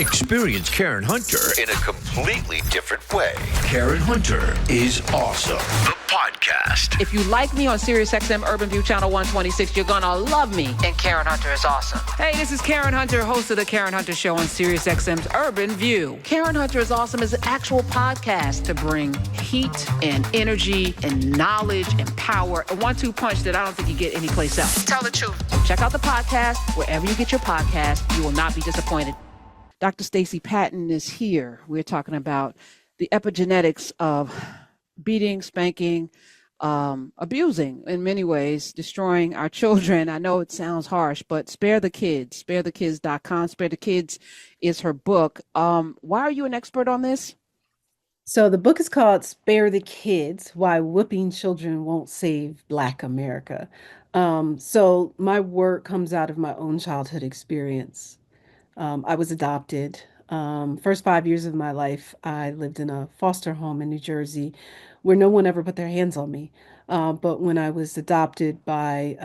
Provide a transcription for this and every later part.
Experience Karen Hunter in a completely different way. Karen Hunter is awesome. The podcast. If you like me on SiriusXM Urban View Channel 126, you're gonna love me in Karen Hunter is Awesome. Hey, this is Karen Hunter, host of the Karen Hunter Show on SiriusXM's Urban View. Karen Hunter is Awesome is an actual podcast to bring heat and energy and knowledge and power, a 1-2 punch that I don't think you get anyplace else. Tell the truth. Check out the podcast wherever you get your podcast. You will not be disappointed. Dr. Stacey Patton is here. We're talking about the epigenetics of beating, spanking, abusing in many ways, destroying our children. I know it sounds harsh, but Spare the Kids, sparethekids.com. Spare the Kids is her book. Why are you an expert on this? So the book is called Spare the Kids, Why Whooping Children Won't Save Black America. So my work comes out of my own childhood experience. I was adopted. First 5 years of my life, I lived in a foster home in New Jersey where no one ever put their hands on me. But when I was adopted by,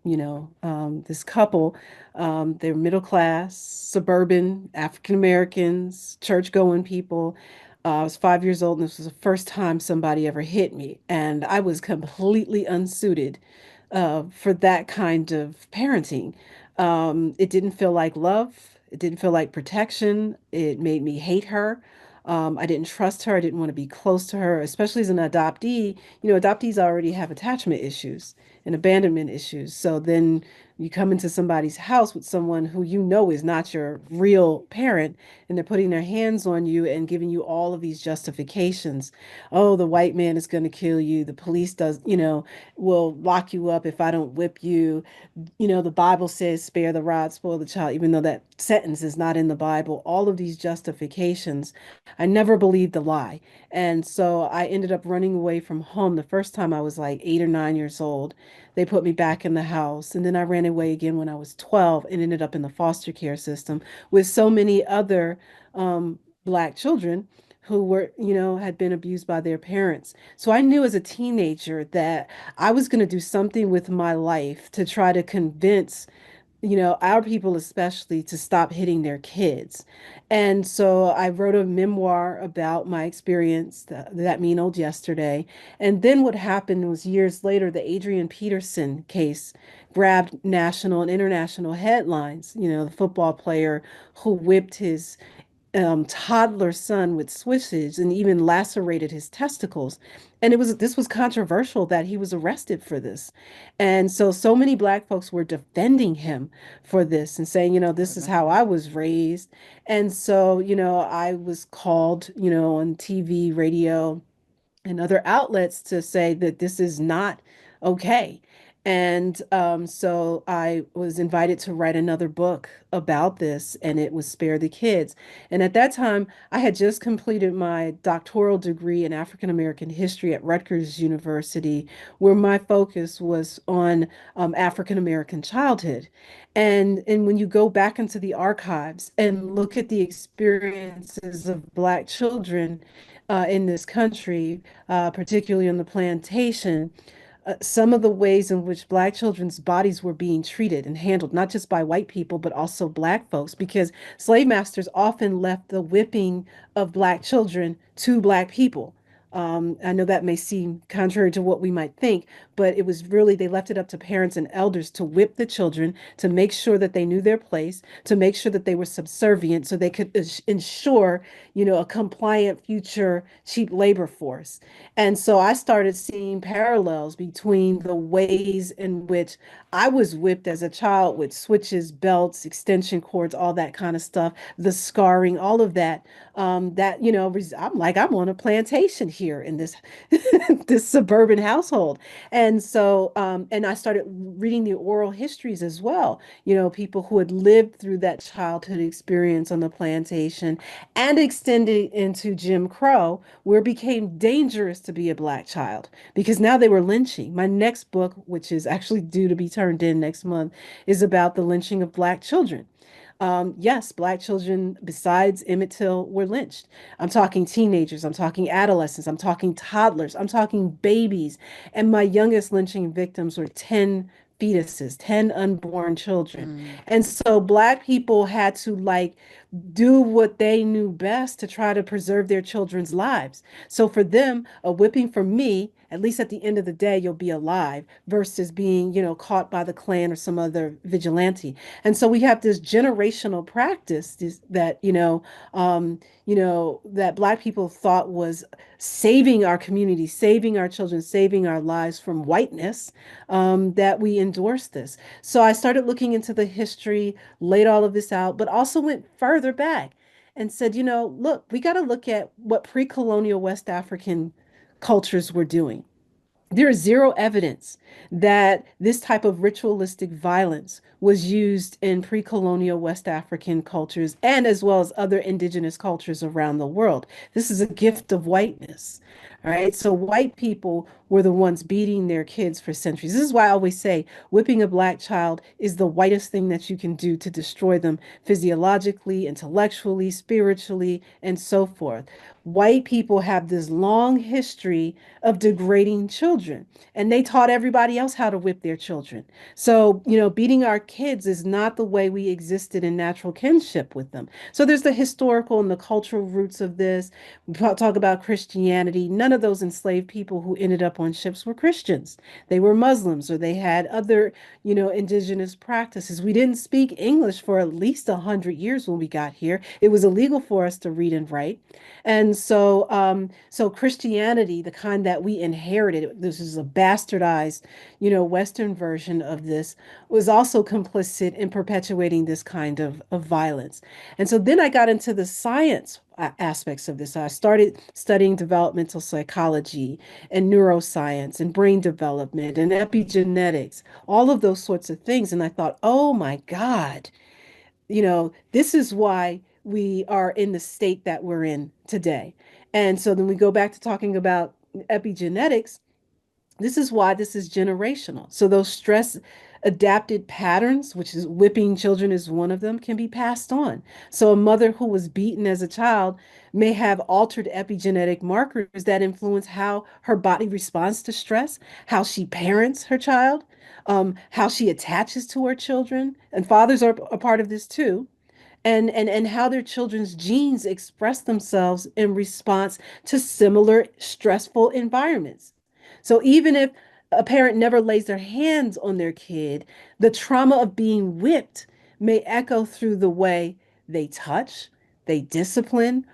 this couple, they're middle class, suburban, African Americans, church going people. I was 5 years old, and this was the first time somebody ever hit me. And I was completely unsuited for that kind of parenting. It didn't feel like love. It didn't feel like protection. It made me hate her. I didn't trust her. I didn't want to be close to her, especially as an adoptee. You know, adoptees already have attachment issues and abandonment issues. So then you come into somebody's house with someone who you know is not your real parent, and they're putting their hands on you and giving you all of these justifications. Oh, the white man is going to kill you. The police will lock you up if I don't whip you. You know, the Bible says, spare the rod, spoil the child, even though that sentence is not in the Bible. All of these justifications. I never believed the lie. And so I ended up running away from home. The first time I was like 8 or 9 years old. They put me back in the house. And then I ran away again when I was 12 and ended up in the foster care system with so many other Black children who were, had been abused by their parents. So I knew as a teenager that I was going to do something with my life to try to convince our people especially to stop hitting their kids. And so I wrote a memoir about my experience, that mean old yesterday. And then what happened was years later, the Adrian Peterson case grabbed national and international headlines. You know, the football player who whipped his toddler son with switches and even lacerated his testicles. And this was controversial that he was arrested for this. And so many Black folks were defending him for this and saying, this is how I was raised. And so, I was called, on TV, radio, and other outlets to say that this is not okay. And so I was invited to write another book about this, and it was Spare the Kids. And at that time, I had just completed my doctoral degree in African American history at Rutgers University, where my focus was on African American childhood. And when you go back into the archives and look at the experiences of Black children in this country, particularly on the plantation, some of the ways in which Black children's bodies were being treated and handled, not just by white people, but also Black folks, because slave masters often left the whipping of Black children to Black people. I know that may seem contrary to what we might think, but it was really, they left it up to parents and elders to whip the children, to make sure that they knew their place, to make sure that they were subservient so they could ensure, a compliant future cheap labor force. And so I started seeing parallels between the ways in which I was whipped as a child with switches, belts, extension cords, all that kind of stuff, the scarring, all of that. I'm like, I'm on a plantation here in this this suburban household. And so and I started reading the oral histories as well, people who had lived through that childhood experience on the plantation and extended into Jim Crow, where it became dangerous to be a Black child because now they were lynching. My next book, which is actually due to be turned in next month, is about the lynching of Black children. Yes, Black children, besides Emmett Till, were lynched. I'm talking teenagers, I'm talking adolescents, I'm talking toddlers, I'm talking babies. And my youngest lynching victims were 10 fetuses, 10 unborn children. And so Black people had to do what they knew best to try to preserve their children's lives. So for them, a whipping for me, at least at the end of the day, you'll be alive versus being, caught by the Klan or some other vigilante. And so we have this generational practice that, that Black people thought was saving our community, saving our children, saving our lives from whiteness, that we endorse this. So I started looking into the history, laid all of this out, but also went further back and said, look, we got to look at what pre-colonial West African cultures were doing. There is zero evidence that this type of ritualistic violence was used in pre-colonial West African cultures and as well as other indigenous cultures around the world. This is a gift of whiteness. All right. So white people were the ones beating their kids for centuries. This is why I always say whipping a Black child is the whitest thing that you can do to destroy them physiologically, intellectually, spiritually, and so forth. White people have this long history of degrading children, and they taught everybody else how to whip their children. So, beating our kids is not the way we existed in natural kinship with them. So there's the historical and the cultural roots of this. We talk about Christianity. None of those enslaved people who ended up on ships were Christians. They were Muslims or they had other, indigenous practices. We didn't speak English for at least 100 years when we got here. It was illegal for us to read and write. And so Christianity, the kind that we inherited, this is a bastardized, Western version of this, was also complicit in perpetuating this kind of violence. And so then I got into the science aspects of this. I started studying developmental psychology and neuroscience and brain development and epigenetics, all of those sorts of things. And I thought, oh my God, this is why we are in the state that we're in today. And so then we go back to talking about epigenetics. This is why this is generational. So those stress adapted patterns, which is whipping children is one of them, can be passed on. So a mother who was beaten as a child may have altered epigenetic markers that influence how her body responds to stress, how she parents her child, how she attaches to her children. And fathers are a part of this too, and how their children's genes express themselves in response to similar stressful environments. So even if a parent never lays their hands on their kid, the trauma of being whipped may echo through the way they touch, they discipline,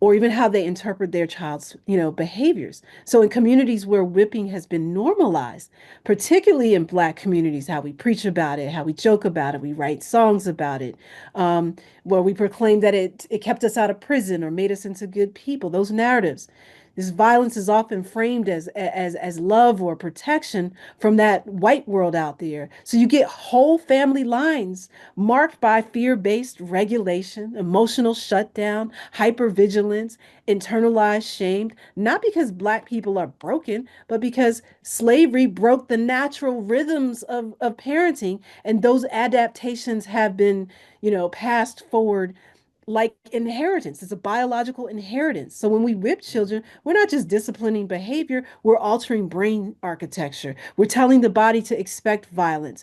or even how they interpret their child's, behaviors. So in communities where whipping has been normalized, particularly in Black communities, how we preach about it, how we joke about it, we write songs about it, where we proclaim that it kept us out of prison or made us into good people, those narratives. This violence is often framed as love or protection from that white world out there. So you get whole family lines marked by fear-based regulation, emotional shutdown, hypervigilance, internalized shame, not because Black people are broken, but because slavery broke the natural rhythms of parenting, and those adaptations have been, passed forward like inheritance. It's a biological inheritance. So when we whip children, we're not just disciplining behavior, we're altering brain architecture. We're telling the body to expect violence.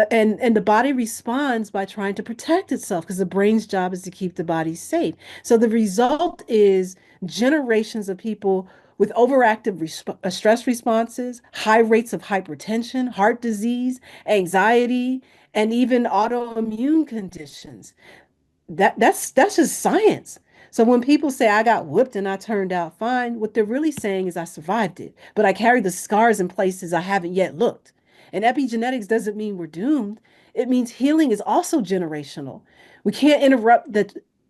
And the body responds by trying to protect itself because the brain's job is to keep the body safe. So the result is generations of people with overactive stress responses, high rates of hypertension, heart disease, anxiety, and even autoimmune conditions. That's just science. So when people say I got whooped and I turned out fine, what they're really saying is I survived it, but I carry the scars in places I haven't yet looked. And epigenetics doesn't mean we're doomed. It means healing is also generational. We can't interrupt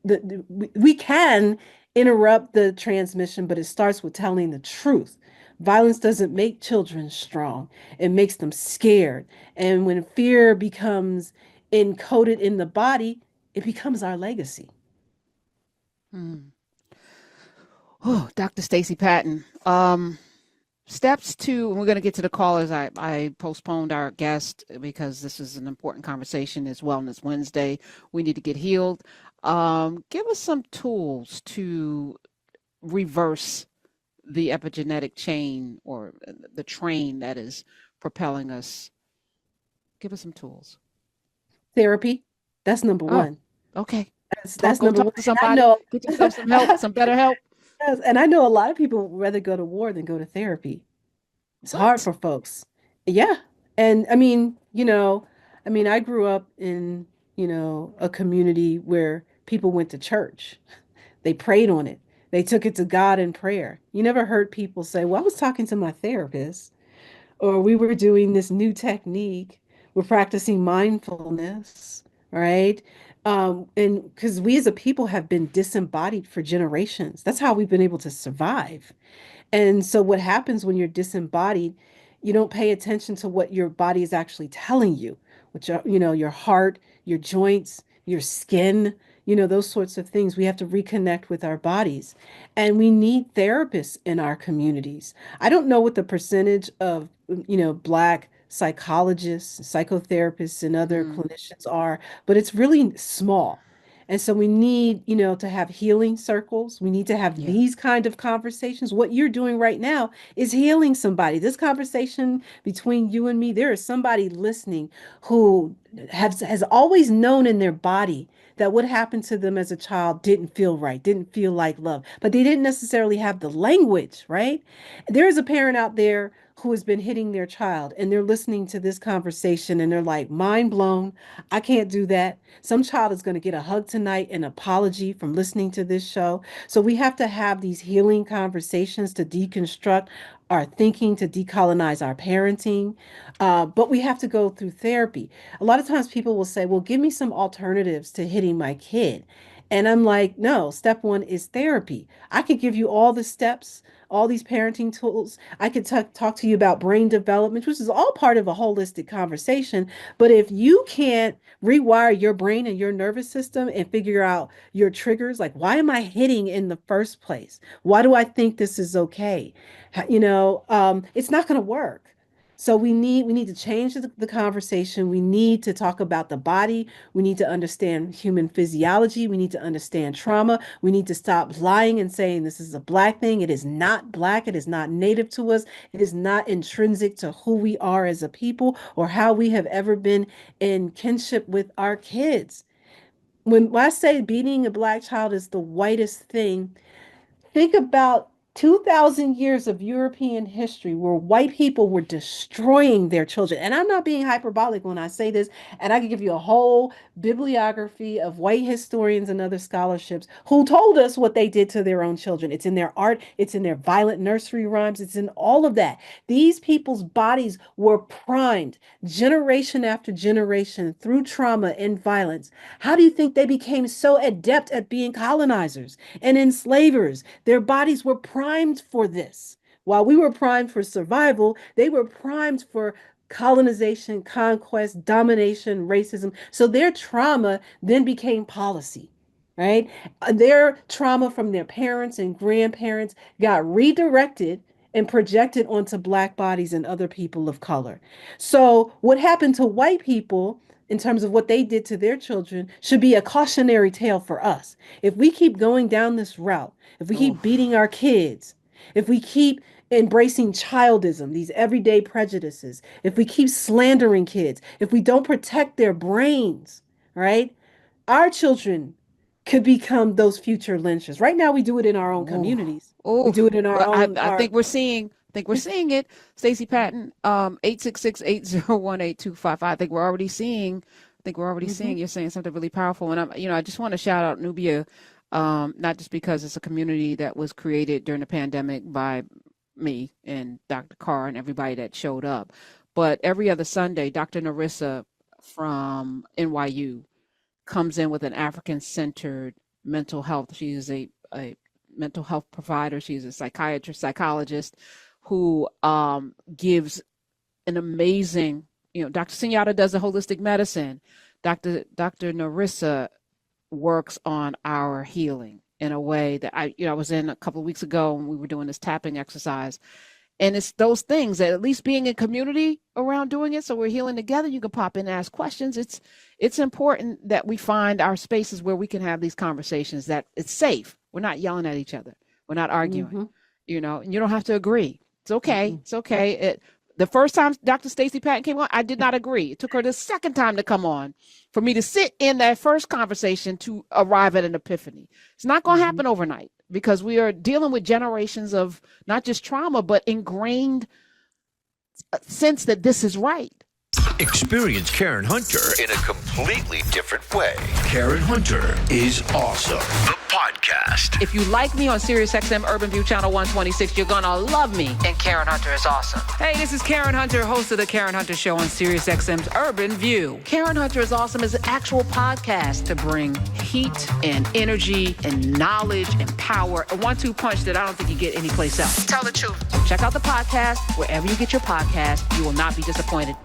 we can interrupt the transmission, but it starts with telling the truth. Violence doesn't make children strong. It makes them scared. And when fear becomes encoded in the body, it becomes our legacy. Hmm. Oh, Dr. Stacy Patton. Steps to, and we're going to get to the callers. I postponed our guest because this is an important conversation. It's Wellness Wednesday. We need to get healed. Give us some tools to reverse the epigenetic chain or the train that is propelling us. Give us some tools. Therapy, that's number Oh, one. okay. That's Go number talk one. to And I somebody, know, get yourself some help, some better help. yes, and I know a lot of people would rather go to war than go to therapy. It's hard What? for folks. Yeah. And I mean, I grew up in, a community where people went to church. They prayed on it. They took it to God in prayer. You never heard people say, "Well, I was talking to my therapist," or "We were doing this new technique. We're practicing mindfulness," right? And because we as a people have been disembodied for generations. That's how we've been able to survive. And so what happens when you're disembodied, you don't pay attention to what your body is actually telling you, which are, your heart, your joints, your skin, those sorts of things. We have to reconnect with our bodies. And we need therapists in our communities. I don't know what the percentage of, Black psychologists, psychotherapists, and other Mm, clinicians are, but it's really small. And so we need, to have healing circles. We need to have yeah. these kind of conversations. What you're doing right now is healing somebody. This conversation between you and me, there is somebody listening who has always known in their body that what happened to them as a child didn't feel right, didn't feel like love, but they didn't necessarily have the language, right? There is a parent out there who has been hitting their child and they're listening to this conversation and they're like, mind blown. I can't do that. Some child is going to get a hug tonight, an apology from listening to this show. So we have to have these healing conversations to deconstruct our thinking, to decolonize our parenting. But we have to go through therapy. A lot of times people will say, well, give me some alternatives to hitting my kid. And I'm like, no, step one is therapy. I could give you all the steps, all these parenting tools. I could talk to you about brain development, which is all part of a holistic conversation. But if you can't rewire your brain and your nervous system and figure out your triggers, like, why am I hitting in the first place? Why do I think this is okay? It's not going to work. So we need to change the conversation. We need to talk about the body. We need to understand human physiology. We need to understand trauma. We need to stop lying and saying this is a Black thing. It is not Black. It is not native to us. It is not intrinsic to who we are as a people or how we have ever been in kinship with our kids. When I say beating a Black child is the whitest thing, think about 2,000 years of European history where white people were destroying their children. And I'm not being hyperbolic when I say this. And I can give you a whole bibliography of white historians and other scholarships who told us what they did to their own children. It's in their art, it's in their violent nursery rhymes, it's in all of that. These people's bodies were primed generation after generation through trauma and violence. How do you think they became so adept at being colonizers and enslavers? Their bodies were primed for this. While we were primed for survival, they were primed for colonization, conquest, domination, racism. So their trauma then became policy, right? Their trauma from their parents and grandparents got redirected and projected onto Black bodies and other people of color. So what happened to white people in terms of what they did to their children should be a cautionary tale for us. If we keep going down this route, if we keep Oof. beating our kids, if we keep embracing childism, these everyday prejudices, if we keep slandering kids, if we don't protect their brains, right? Our children could become those future lynchers. Right now, we do it in our own Ooh. communities. We do Oof. it in our Well, own, I our, think we're seeing it. Stacey Patton, 866-801-8255. I think we're already Mhm. seeing you're saying something really powerful. And I just want to shout out Nubia, not just because it's a community that was created during the pandemic by me and Dr. Carr and everybody that showed up, but every other Sunday, Dr. Narissa from NYU comes in with an African centered mental health. She is a mental health provider. She's a psychiatrist, psychologist who gives an amazing, Dr. Sunyata does a holistic medicine. Dr. Narissa works on our healing in a way that I was in a couple of weeks ago when we were doing this tapping exercise. And it's those things that at least being in community around doing it, so we're healing together. You can pop in and ask questions. It's important that we find our spaces where we can have these conversations that it's safe. We're not yelling at each other. We're not arguing. Mhm. And you don't have to agree. It's okay. Mhm. It's okay. The first time Dr. Stacey Patton came on, I did not agree. It took her the second time to come on for me to sit in that first conversation to arrive at an epiphany. It's not going to happen overnight because we are dealing with generations of not just trauma, but ingrained sense that this is right. Experience Karen Hunter in a completely different way. Karen Hunter is awesome. The podcast. If you like me on SiriusXM Urban View Channel 126, you're going to love me. And Karen Hunter is awesome. Hey, this is Karen Hunter, host of the Karen Hunter Show on SiriusXM's Urban View. Karen Hunter is awesome is an actual podcast to bring heat and energy and knowledge and power. A 1-2 punch that I don't think you get anyplace else. Tell the truth. Check out the podcast wherever you get your podcast. You will not be disappointed.